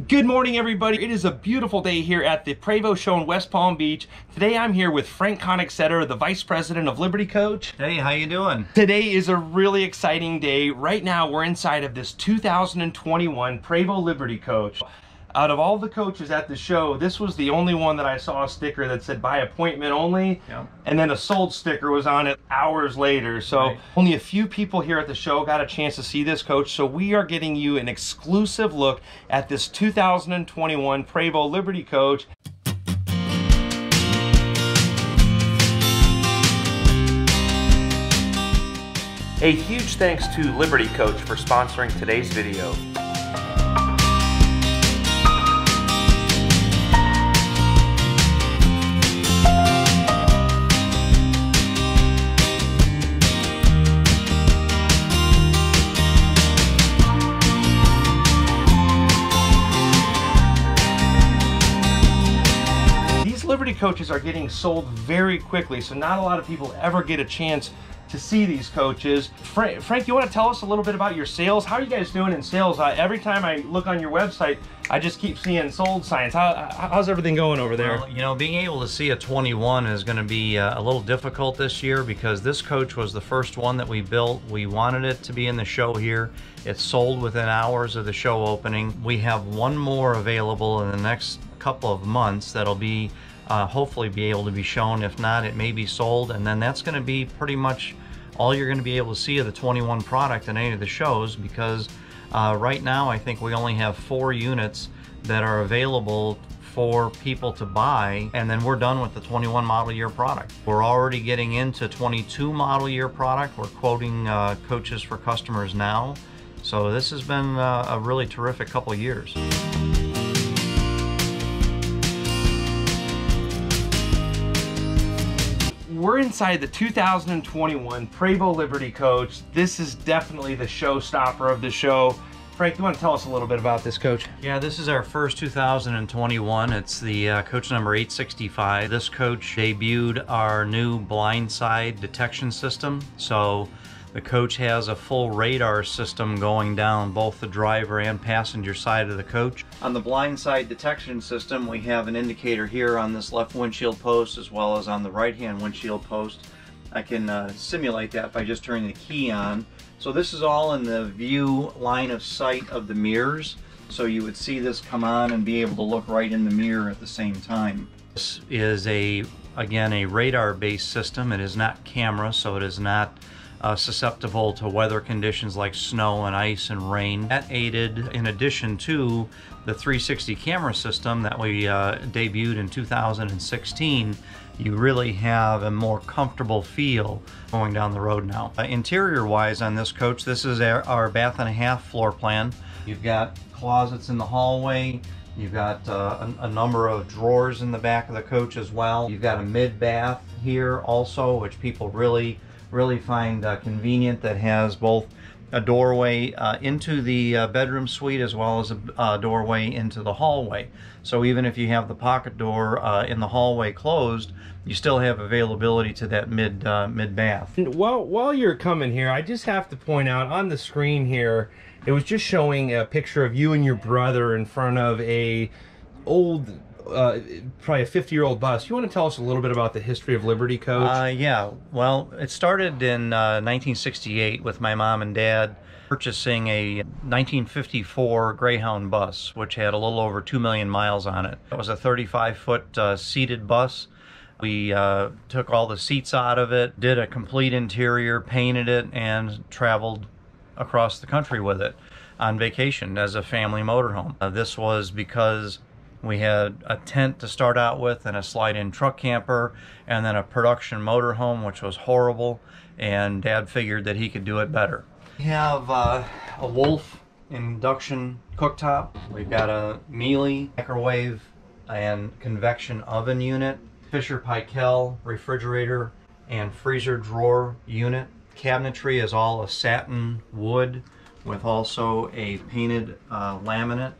Good morning, everybody. It is a beautiful day here at the Prevost show in West Palm Beach. Today I'm here with Frank Koenigsetter, the Vice President of Liberty Coach. Hey, how you doing? Today is a really exciting day. Right now we're inside of this 2021 Prevost Liberty Coach. Out of all the coaches at the show, this was the only one that I saw a sticker that said by appointment only, and then a sold sticker was on it hours later. So only a few people here at the show got a chance to see this coach. So we are getting you an exclusive look at this 2021 Prevost Liberty Coach. A huge thanks to Liberty Coach for sponsoring today's video. Liberty coaches are getting sold very quickly, so not a lot of people ever get a chance to see these coaches. Frank, you want to tell us a little bit about your sales? How are you guys doing in sales? Every time I look on your website, I just keep seeing sold signs. How's everything going over there? Well, you know, being able to see a 21 is going to be a little difficult this year because this coach was the first one that we built. We wanted it to be in the show here. It sold within hours of the show opening. We have one more available in the next couple of months that'll be hopefully be able to be shown. If not, it may be sold, and then that's going to be pretty much all you're going to be able to see of the 21 product in any of the shows, because right now I think we only have 4 units that are available for people to buy, and then we're done with the 21 model year product. We're already getting into 22 model year product. We're quoting coaches for customers now, so this has been a really terrific couple of years. We're inside the 2021 Prevost Liberty Coach. This is definitely the showstopper of the show. Frank, you want to tell us a little bit about this coach? Yeah, this is our first 2021. It's the coach number 865. This coach debuted our new blindside detection system. So the coach has a full radar system going down both the driver and passenger side of the coach. On the blindside detection system, we have an indicator here on this left windshield post as well as on the right-hand windshield post. I can simulate that by just turning the key on. So this is all in the view line of sight of the mirrors. So you would see this come on and be able to look right in the mirror at the same time. This is again a radar-based system. It is not camera, so it is not susceptible to weather conditions like snow and ice and rain. That aided, in addition to the 360 camera system that we debuted in 2016, you really have a more comfortable feel going down the road now. Interior wise on this coach, this is our bath and a half floor plan. You've got closets in the hallway. You've got a number of drawers in the back of the coach as well. You've got a mid bath here also, which people really find convenient, that has both a doorway into the bedroom suite as well as a doorway into the hallway. So even if you have the pocket door in the hallway closed, you still have availability to that mid bath. While you're coming here, I just have to point out on the screen here, it was just showing a picture of you and your brother in front of a old probably a 50-year-old bus. You want to tell us a little bit about the history of Liberty Coach? Yeah, well, it started in 1968 with my mom and dad purchasing a 1954 Greyhound bus, which had a little over 2 million miles on it. It was a 35-foot seated bus. We took all the seats out of it, did a complete interior, painted it, and traveled across the country with it on vacation as a family motorhome. This was because we had a tent to start out with and a slide-in truck camper and then a production motorhome, which was horrible, and Dad figured that he could do it better. We have a Wolf induction cooktop. We've got a Mealy microwave and convection oven unit, Fisher Paykel refrigerator and freezer drawer unit. Cabinetry is all a satin wood with also a painted laminate.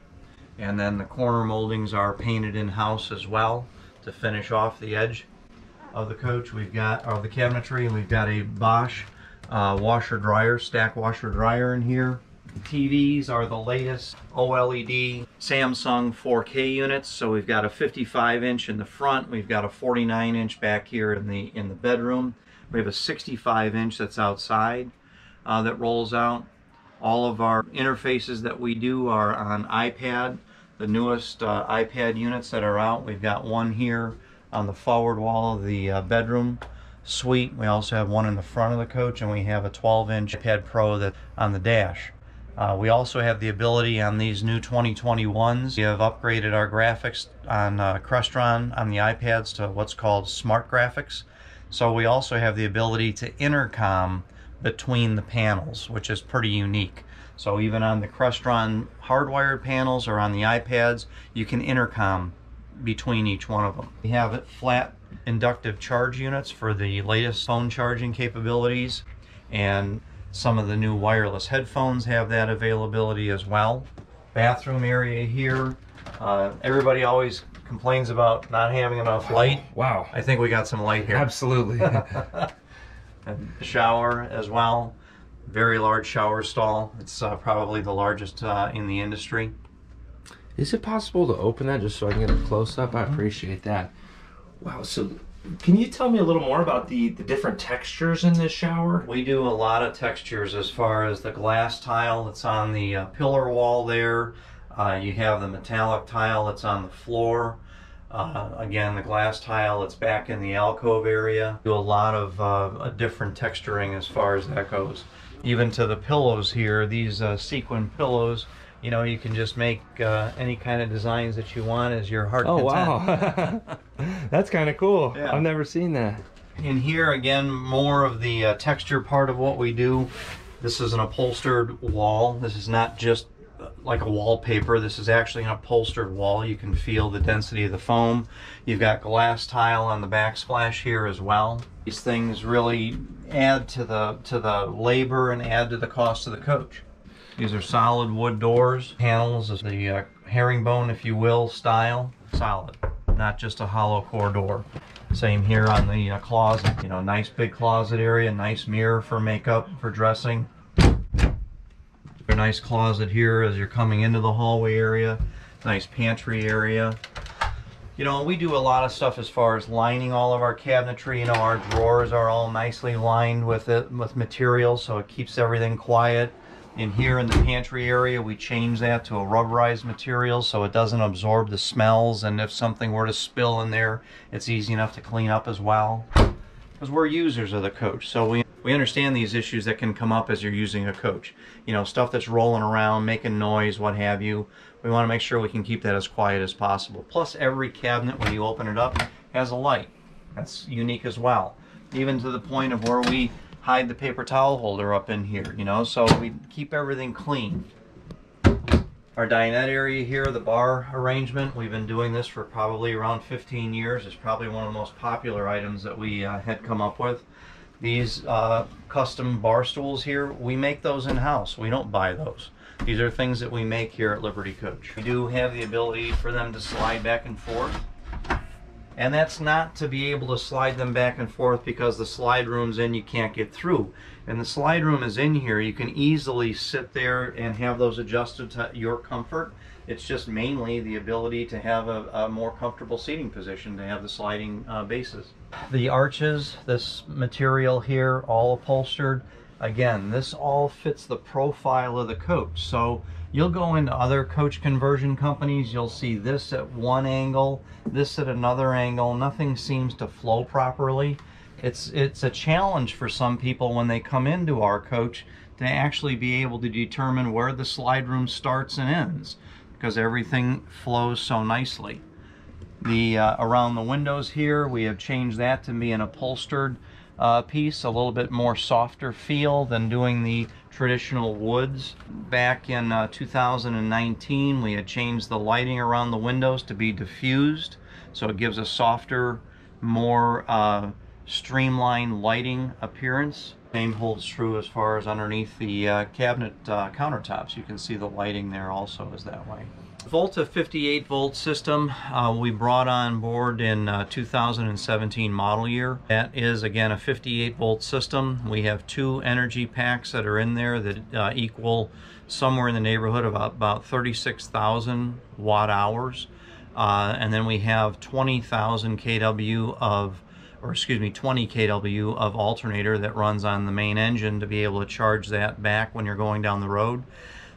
And then the corner moldings are painted in-house as well to finish off the edge of the coach. We've got, of the cabinetry, we've got a Bosch washer dryer, stack washer dryer in here. TVs are the latest OLED Samsung 4K units. So we've got a 55-inch in the front. We've got a 49-inch back here in the bedroom. We have a 65-inch that's outside that rolls out. All of our interfaces that we do are on iPad. The newest iPad units that are out. We've got one here on the forward wall of the bedroom suite. We also have one in the front of the coach, and we have a 12-inch iPad Pro that's on the dash. We also have the ability on these new 2021s. We have upgraded our graphics on Crestron on the iPads to what's called smart graphics. So we also have the ability to intercom between the panels, which is pretty unique. So even on the Crestron hardwired panels or on the iPads, you can intercom between each one of them. We have flat inductive charge units for the latest phone charging capabilities, and some of the new wireless headphones have that availability as well. Bathroom area here. Everybody always complains about not having enough light. Wow. I think we got some light here. Absolutely. And the shower as well. Very large shower stall. It's probably the largest in the industry. Is it possible to open that just so I can get a close-up? I appreciate that. Wow, so can you tell me a little more about the different textures in this shower? We do a lot of textures as far as the glass tile that's on the pillar wall there. You have the metallic tile that's on the floor. Again, the glass tile that's back in the alcove area. Do a lot of different texturing as far as that goes. Even to the pillows here, these sequin pillows, you know, you can just make any kind of designs that you want as your heart content. Wow. That's kind of cool. Yeah. I've never seen that. In here, again, more of the texture part of what we do. This is an upholstered wall. This is not just like a wallpaper. This is actually an upholstered wall. You can feel the density of the foam. You've got glass tile on the backsplash here as well. These things really add to the labor and add to the cost of the coach. These are solid wood doors. Panels is the herringbone, if you will, style. Solid, not just a hollow core door. Same here on the closet. You know, nice big closet area, nice mirror for makeup, for dressing. A nice closet here as you're coming into the hallway area. Nice pantry area. You know, we do a lot of stuff as far as lining all of our cabinetry. You know, our drawers are all nicely lined with material, so it keeps everything quiet. In here in the pantry area, we change that to a rubberized material so it doesn't absorb the smells, and if something were to spill in there, it's easy enough to clean up as well. Because we're users of the coach, so we understand these issues that can come up as you're using a coach. You know, stuff that's rolling around, making noise, what have you. We want to make sure we can keep that as quiet as possible. Plus, every cabinet, when you open it up, has a light. That's unique as well. Even to the point of where we hide the paper towel holder up in here, you know, so we keep everything clean. Our dinette area here, the bar arrangement, we've been doing this for probably around 15 years. It's probably one of the most popular items that we had come up with. These custom bar stools here, we make those in-house. We don't buy those. These are things that we make here at Liberty Coach. We do have the ability for them to slide back and forth. And that's not to be able to slide them back and forth because the slide room's in, you can't get through. And the slide room is in here. You can easily sit there and have those adjusted to your comfort. It's just mainly the ability to have a more comfortable seating position, to have the sliding bases. The arches, this material here, all upholstered. Again, this all fits the profile of the coach. So you'll go into other coach conversion companies, you'll see this at one angle, this at another angle. Nothing seems to flow properly. It's a challenge for some people when they come into our coach to actually be able to determine where the slide room starts and ends, because everything flows so nicely. The around the windows here, we have changed that to be an upholstered piece, a little bit more softer feel than doing the traditional woods. Back in 2019, we had changed the lighting around the windows to be diffused, so it gives a softer, more streamlined lighting appearance. Same holds true as far as underneath the cabinet countertops. You can see the lighting there also is that way. Volta 58 volt system we brought on board in 2017 model year. That is again a 58 volt system. We have 2 energy packs that are in there that equal somewhere in the neighborhood of about 36,000 watt hours. And then we have 20,000 kW of, or excuse me, 20 kW of alternator that runs on the main engine to be able to charge that back when you're going down the road.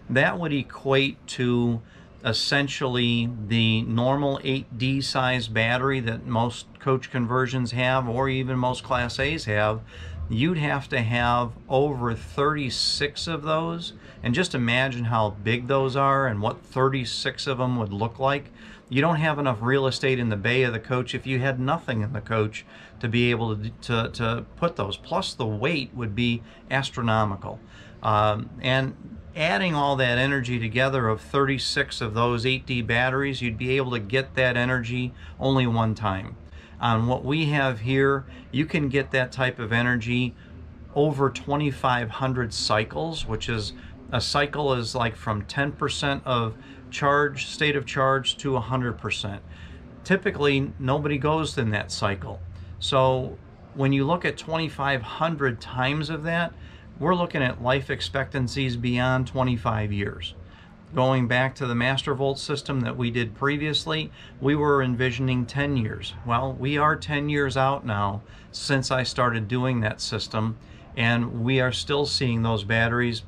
That would equate to essentially the normal 8D size battery that most coach conversions have, or even most Class A's have. You'd have to have over 36 of those, and just imagine how big those are and what 36 of them would look like. You don't have enough real estate in the bay of the coach if you had nothing in the coach to be able to put those. Plus the weight would be astronomical. And adding all that energy together of 36 of those 8D batteries, you'd be able to get that energy only one time. On what we have here, you can get that type of energy over 2,500 cycles, which is, a cycle is like from 10% of charge, state of charge, to 100%. Typically, nobody goes in that cycle. So when you look at 2,500 times of that, we're looking at life expectancies beyond 25 years. Going back to the Master Volt system that we did previously, we were envisioning 10 years. Well, we are 10 years out now since I started doing that system, and we are still seeing those batteries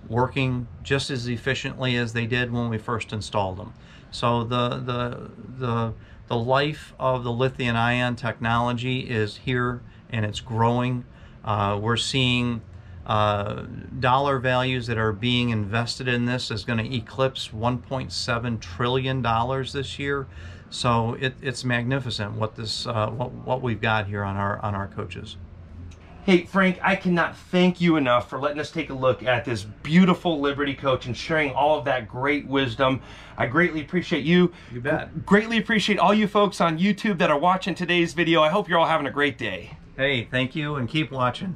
working just as efficiently as they did when we first installed them. So the life of the lithium-ion technology is here, and it's growing. We're seeing dollar values that are being invested in this is going to eclipse $1.7 trillion this year. So it's magnificent what this what we've got here on our coaches. Hey Frank, I cannot thank you enough for letting us take a look at this beautiful Liberty coach and sharing all of that great wisdom. I greatly appreciate you. You bet. Greatly appreciate all you folks on YouTube that are watching today's video. I hope you're all having a great day. Hey, thank you, and keep watching.